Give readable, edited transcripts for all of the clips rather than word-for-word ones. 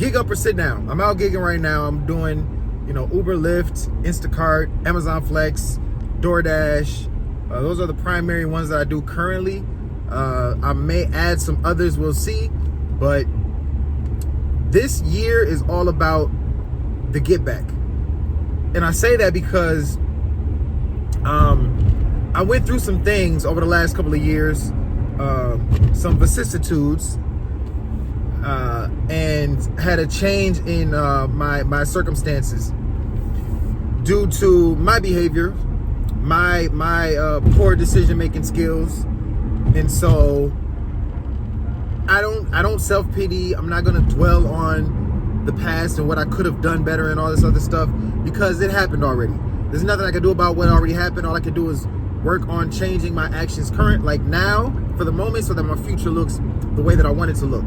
gig up or sit down. I'm out gigging right now. I'm doing, Uber, Lyft, Instacart, Amazon Flex, DoorDash. Those are the primary ones that I do currently. I may add some others, we'll see. But this year is all about the get back. And I say that because I went through some things over the last couple of years, some vicissitudes, and had a change in my circumstances due to my behavior, my poor decision-making skills. And so I don't self-pity. I'm not going to dwell on the past and what I could have done better and all this other stuff, because it happened already. There's nothing I can do about what already happened. All I can do is work on changing my actions like now, for the moment, so that my future looks the way that I want it to look.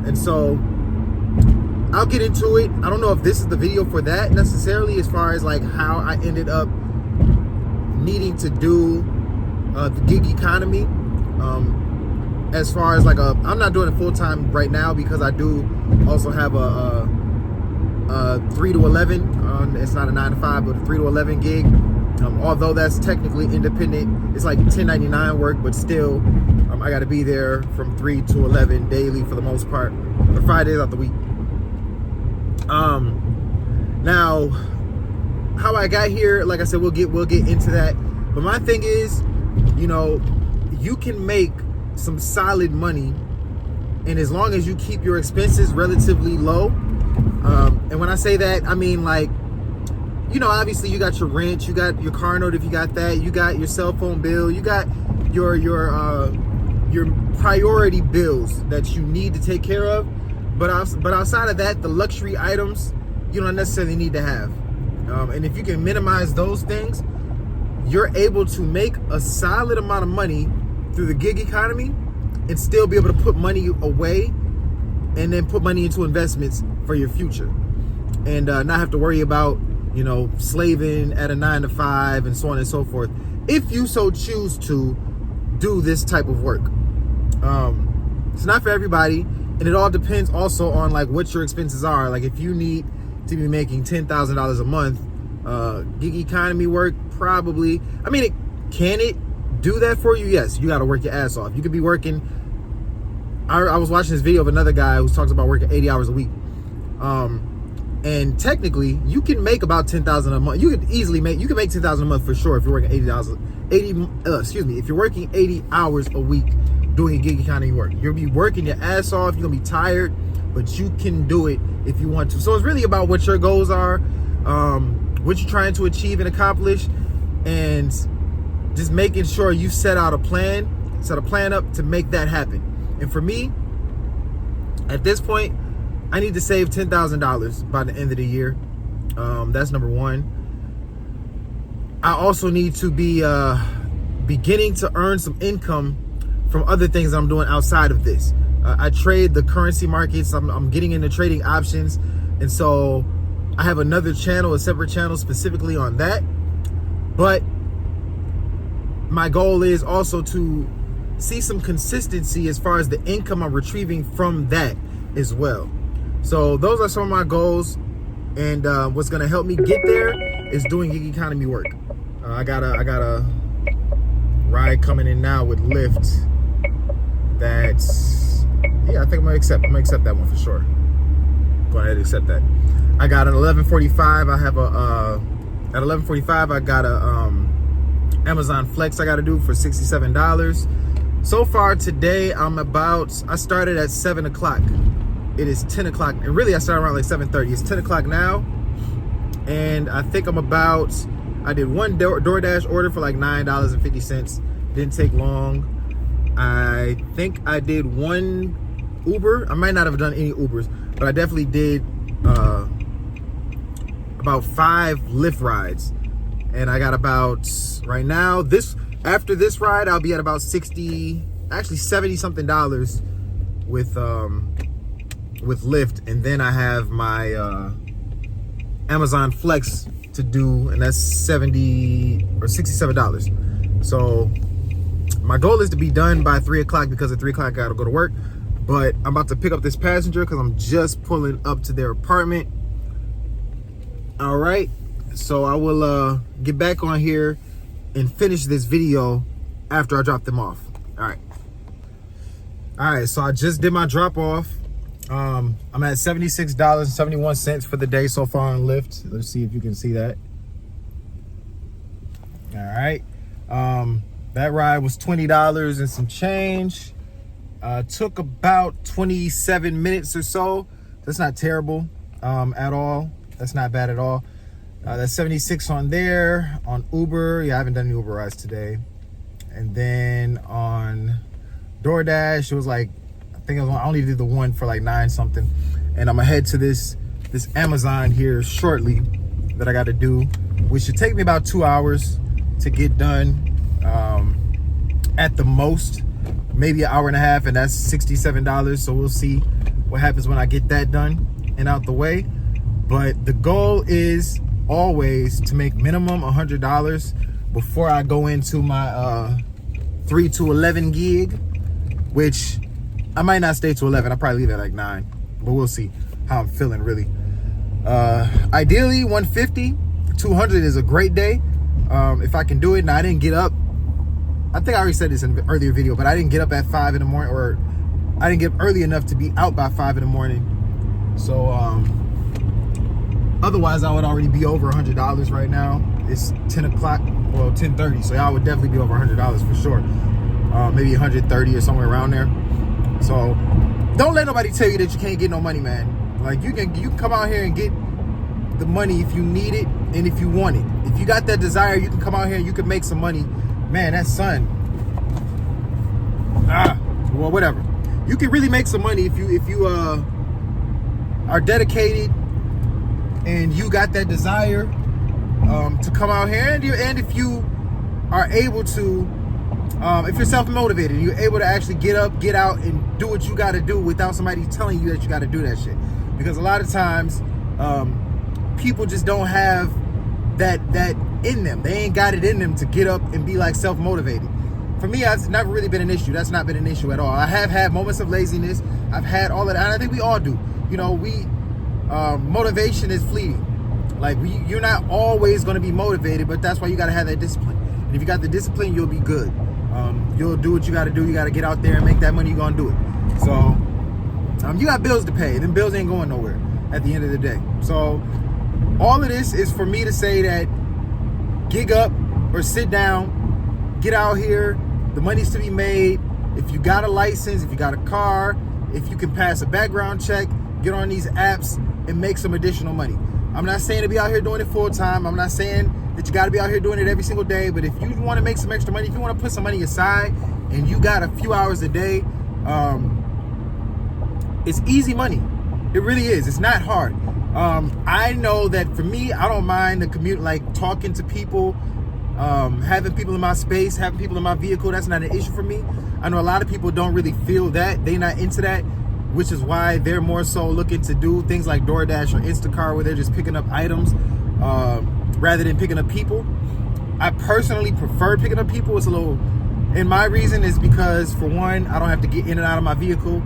And so I'll get into it. I don't know if this is the video for that necessarily, as far as like how I ended up needing to do the gig economy. As far as like I'm not doing it full time right now, because I do also have a 3 to 11. It's not a 9 to 5, but a 3 to 11 gig. Although that's technically independent, it's like 1099 work, but still, I got to be there from 3 to 11 daily for the most part, or 5 days out the week. Now, how I got here, like I said, we'll get into that. But my thing is, you can make some solid money, and as long as you keep your expenses relatively low. And when I say that, I mean, like, obviously you got your rent, you got your car note if you got that, you got your cell phone bill, you got your priority bills that you need to take care of. But outside of that, the luxury items you don't necessarily need to have. And if you can minimize those things, you're able to make a solid amount of money through the gig economy and still be able to put money away and then put money into investments for your future, and not have to worry about slaving at a 9 to 5 and so on and so forth, if you so choose to do this type of work. It's not for everybody, and it all depends also on like what your expenses are. Like if you need to be making $10,000 a month, gig economy work probably, can it do that for you? Yes, you got to work your ass off. You could be working, I was watching this video of another guy who talks about working 80 hours a week. And technically, you can make about $10,000 a month. You can make $10,000 a month for sure if you're working if you're working 80 hours a week doing gig economy work. You'll be working your ass off. You're gonna be tired, but you can do it if you want to. So it's really about what your goals are, what you're trying to achieve and accomplish, and just making sure you set a plan up to make that happen. And for me, at this point, I need to save $10,000 by the end of the year. That's number one. I also need to be beginning to earn some income from other things that I'm doing outside of this. I trade the currency markets. I'm getting into trading options. And so I have another channel, a separate channel specifically on that. But my goal is also to see some consistency as far as the income I'm retrieving from that as well. So those are some of my goals, and what's going to help me get there is doing gig economy work. I got a ride coming in now with Lyft. That's, yeah, I think I'm gonna accept that one for sure. Go ahead and accept that. I got an 11:45. I have at 11:45 I got a Amazon Flex I got to do for $67. So far today I started at 7 o'clock. It is 10 o'clock, and really I started around like 7:30. It's 10 o'clock now, and I think I did one DoorDash order for like $9.50. Didn't take long. I think I did one Uber. I might not have done any Ubers, but I definitely did about 5 Lyft rides. And I got about, right now, after this ride, I'll be at about 70 something dollars with Lyft. And then I have my Amazon Flex to do, and that's $70 or $67. So my goal is to be done by 3 o'clock, because at 3 o'clock I gotta go to work. But I'm about to pick up this passenger because I'm just pulling up to their apartment. All right, so I will get back on here and finish this video after I drop them off. All right, so I just did my drop off. I'm at $76.71 for the day so far on Lyft. Let's see if you can see that. All right, that ride was $20 and some change. Took about 27 minutes or so. That's not terrible at all. That's not bad at all. That's 76 on there. On Uber, yeah, I haven't done any Uber rides today. And then on DoorDash, it was like, I only did the one for like 9 something. And I'm gonna head to this Amazon here shortly that I got to do, which should take me about 2 hours to get done. At the most, maybe an hour and a half, and that's $67. So we'll see what happens when I get that done and out the way. But the goal is always to make minimum $100 before I go into my 3 to 11 gig, which I might not stay to 11. I'll probably leave at like 9, but we'll see how I'm feeling really. Ideally 150, 200 is a great day. If I can do it. Now, I didn't get up. I think I already said this in an earlier video, but I didn't get up at 5 in the morning, or I didn't get up early enough to be out by 5 in the morning. So otherwise I would already be over $100 right now. It's 10 o'clock, well, 10:30, so I would definitely be over $100 for sure. Maybe 130 or somewhere around there. So don't let nobody tell you that you can't get no money, man. Like, you can come out here and get the money if you need it and if you want it. If you got that desire, you can come out here and you can make some money. Man, that sun. Well, whatever. You can really make some money if you are dedicated and you got that desire to come out here, and if you are able to, if you're self-motivated and you're able to actually get up, get out, and do what you got to do without somebody telling you that you got to do that shit. Because a lot of times, people just don't have that in them. They ain't got it in them to get up and be like self-motivated. For me, that's never really been an issue. That's not been an issue at all. I have had moments of laziness. I've had all of that. And I think we all do. You know, motivation is fleeting. Like, you're not always going to be motivated, but that's why you got to have that discipline. And if you got the discipline, you'll be good. You'll do what you got to do. You got to get out there and make that money. You're going to do it. So you got bills to pay. Them bills ain't going nowhere at the end of the day. So all of this is for me to say that gig up or sit down, get out here. The money's to be made. If you got a license, if you got a car, if you can pass a background check, get on these apps and make some additional money. I'm not saying to be out here doing it full time. I'm not saying that you got to be out here doing it every single day. But if you want to make some extra money, if you want to put some money aside and you got a few hours a day, it's easy money. It really is. It's not hard. I know that for me, I don't mind the commute, like talking to people, having people in my space, having people in my vehicle. That's not an issue for me. I know a lot of people don't really feel that. They're not into that, which is why they're more so looking to do things like DoorDash or Instacart, where they're just picking up items rather than picking up people. I personally prefer picking up people. It's a little, and my reason is because, for one, I don't have to get in and out of my vehicle.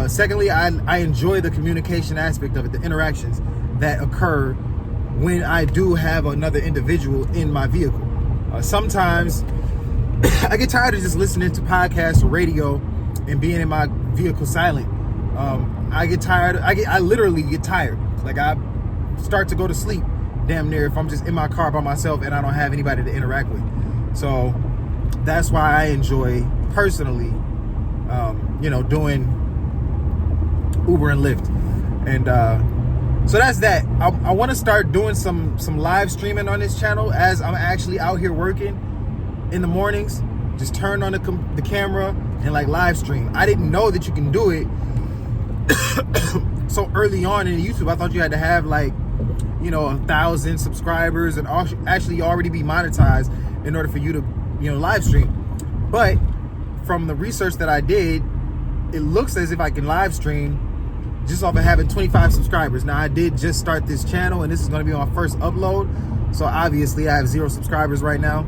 Secondly, I enjoy the communication aspect of it, the interactions that occur when I do have another individual in my vehicle. Sometimes I get tired of just listening to podcasts or radio and being in my vehicle silent. I get tired. I literally get tired. Like, I start to go to sleep damn near if I'm just in my car by myself and I don't have anybody to interact with. So that's why I enjoy personally, doing Uber and Lyft. And so that's that. I want to start doing some live streaming on this channel as I'm actually out here working in the mornings. Just turn on the camera and like live stream. I didn't know that you can do it so early on in YouTube. I thought you had to have like 1,000 subscribers and actually already be monetized in order for you to live stream. But from the research that I did, it looks as if I can live stream just off of having 25 subscribers. Now, I did just start this channel and this is going to be my first upload, so obviously I have 0 subscribers right now.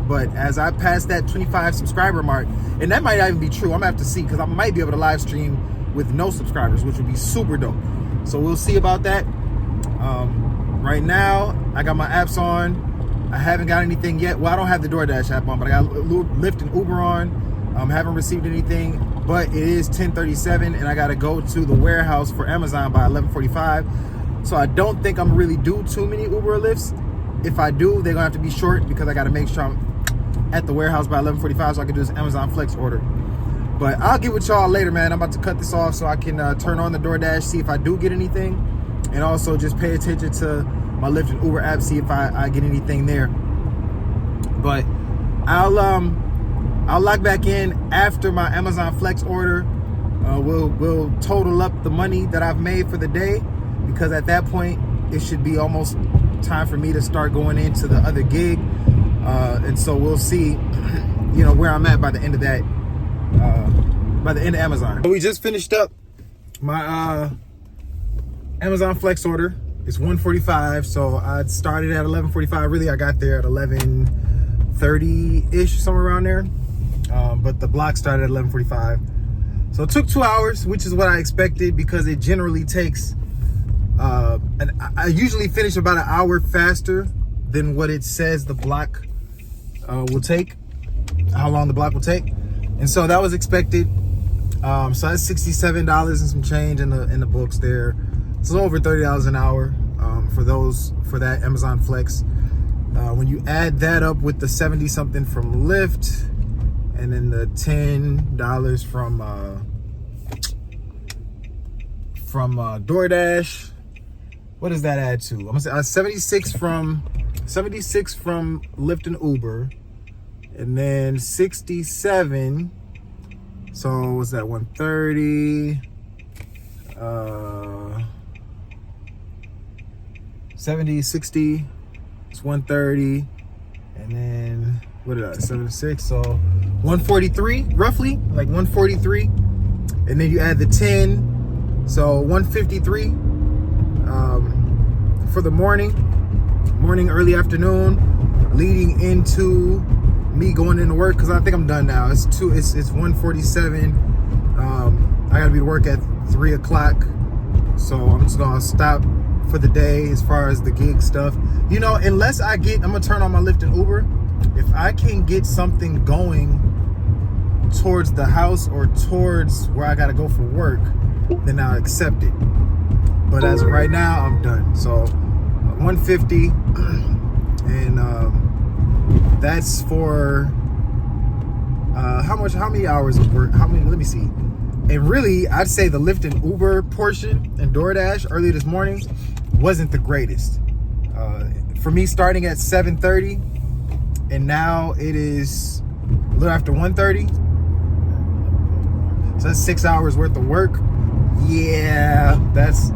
But as I pass that 25 subscriber mark, and that might not even be true, I'm gonna have to see, because I might be able to live stream with no subscribers, which would be super dope. So we'll see about that. Right now, I got my apps on. I haven't got anything yet. Well, I don't have the DoorDash app on, but I got Lyft and Uber on. Haven't received anything, but it is 10:37, and I gotta go to the warehouse for Amazon by 11:45. So I don't think I'm really due too many Uber or Lyfts. If I do, they're gonna have to be short, because I gotta make sure I'm at the warehouse by 11:45 so I can do this Amazon Flex order. But I'll get with y'all later, man. I'm about to cut this off so I can turn on the DoorDash, see if I do get anything, and also just pay attention to my Lyft and Uber app, see if I get anything there. But I'll log back in after my Amazon Flex order. We'll total up the money that I've made for the day, because at that point it should be almost time for me to start going into the other gig. And so we'll see, where I'm at by the end of that, by the end of Amazon. We just finished up my Amazon Flex order. It's 1:45, so I started at 11:45. Really, I got there at 11:30-ish, somewhere around there. But the block started at 11:45. So it took 2 hours, which is what I expected, because it generally takes, I usually finish about an hour faster than what it says the block will take, how long the block will take. And so that was expected. So that's $67 and some change in the books there. It's a little over $30 an hour for that Amazon Flex. When you add that up with the 70 something from Lyft, and then the $10 from DoorDash, what does that add to? I'm gonna say 76 from Lyft and Uber, and then 67. So what's that? 130. 70, 60. It's 130, and then what did I? 76. So 143, roughly, like 143, and then you add the 10. So 153 for the morning, early afternoon, leading into me going into work, because I think I'm done now. It's 1:47. I gotta be to work at 3 o'clock, so I'm just gonna stop for the day as far as the gig stuff. Unless I'm gonna turn on my Lyft and Uber. If I can get something going towards the house or towards where I gotta go for work, then I'll accept it. But as of right now, I'm done. So 150, and that's for how many hours of work? Let me see. And really, I'd say the Lyft and Uber portion and DoorDash early this morning wasn't the greatest. For me, starting at 7:30, and now it is a little after 1:30. So that's 6 hours worth of work. Yeah, that's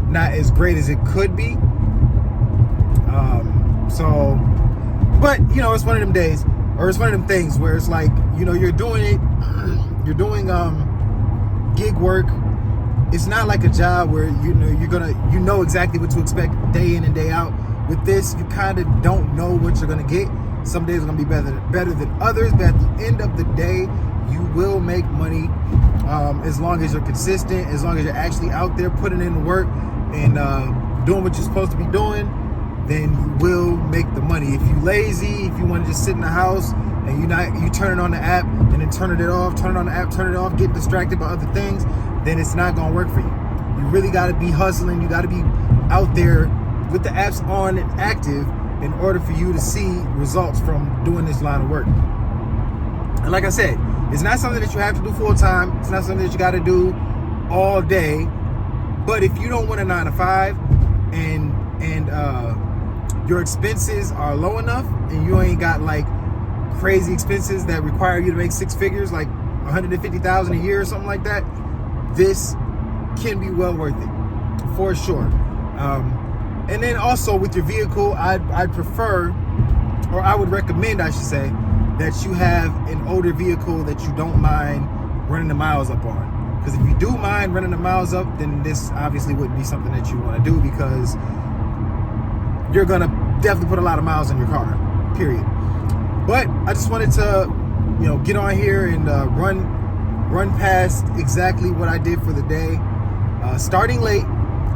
not as great as it could be. But it's one of them days, or it's one of them things where it's like, you're doing gig work. It's not like a job where you know exactly what to expect day in and day out. With this, you kind of don't know what you're gonna get. Some days are gonna be better than others, but at the end of the day, you will make money as long as you're consistent, as long as you're actually out there putting in the work and doing what you're supposed to be doing. Then you will make the money. If you're lazy, if you want to just sit in the house and you turn it on the app and then turn it off, turn it on the app, turn it off, get distracted by other things, then it's not gonna work for you. You really gotta be hustling. You gotta be out there with the apps on and active in order for you to see results from doing this line of work. And like I said, it's not something that you have to do full time. It's not something that you gotta do all day. But if you don't want a 9 to 5 and your expenses are low enough and you ain't got like crazy expenses that require you to make 6 figures, like $150,000 a year or something like that, this can be well worth it for sure. And then also with your vehicle, I'd prefer, or I would recommend, I should say, that you have an older vehicle that you don't mind running the miles up on. Because if you do mind running the miles up, then this obviously wouldn't be something that you want to do, because you're going to definitely put a lot of miles on your car, period. But I just wanted to, get on here and run past exactly what I did for the day. Starting late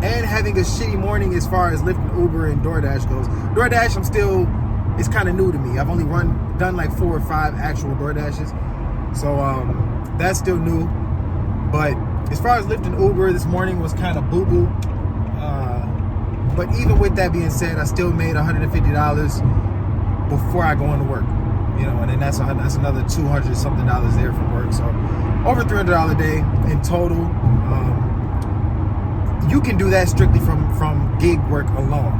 and having a shitty morning as far as lifting Uber and DoorDash goes. DoorDash, it's kind of new to me. I've only done like 4 or 5 actual DoorDashes. So that's still new. But as far as lifting Uber this morning was kind of boo-boo. But even with that being said, I still made $150 before I go into work. And then that's another $200 something there from work. So over $300 a day in total. You can do that strictly from gig work alone.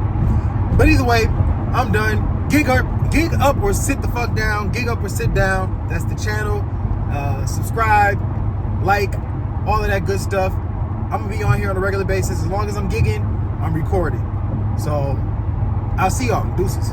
But either way, I'm done. Gig up or sit the fuck down. Gig up or sit down. That's the channel. Subscribe, like, all of that good stuff. I'm gonna be on here on a regular basis. As long as I'm gigging, I'm recording. So I'll see y'all. Deuces.